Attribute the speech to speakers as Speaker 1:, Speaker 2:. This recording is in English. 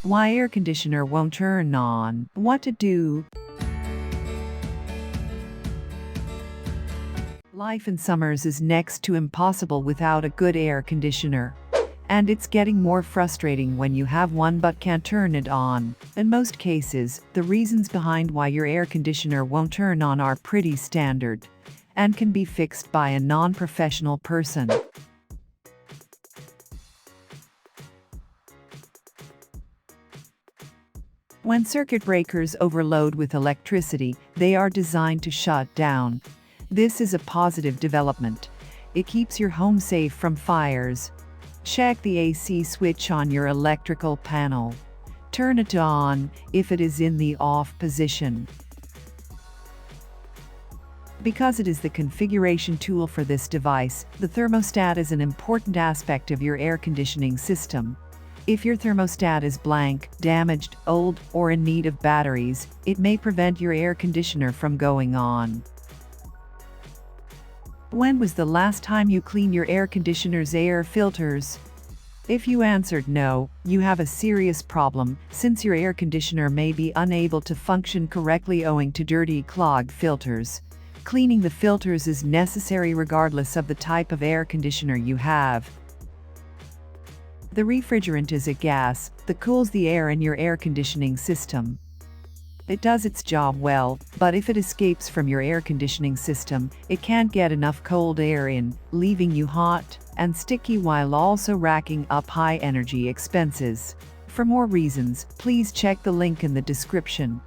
Speaker 1: Why air conditioner won't turn on. What to do. Life in summers is next to impossible without a good air conditioner. And it's getting more frustrating when you have one but can't turn it on. In most cases, the reasons behind why your air conditioner won't turn on are pretty standard and can be fixed by a non-professional person. When circuit breakers overload with electricity, they are designed to shut down. This is a positive development. It keeps your home safe from fires. Check the AC switch on your electrical panel. Turn it on if it is in the off position. Because it is the configuration tool for this device, the thermostat is an important aspect of your air conditioning system. If your thermostat is blank, damaged, old, or in need of batteries, it may prevent your air conditioner from going on. When was the last time you cleaned your air conditioner's air filters? If you answered no, you have a serious problem, since your air conditioner may be unable to function correctly owing to dirty, clogged filters. Cleaning the filters is necessary regardless of the type of air conditioner you have. The refrigerant is a gas that cools the air in your air conditioning system. It does its job well, but if it escapes from your air conditioning system, it can't get enough cold air in, leaving you hot and sticky while also racking up high energy expenses. For more reasons, please check the link in the description.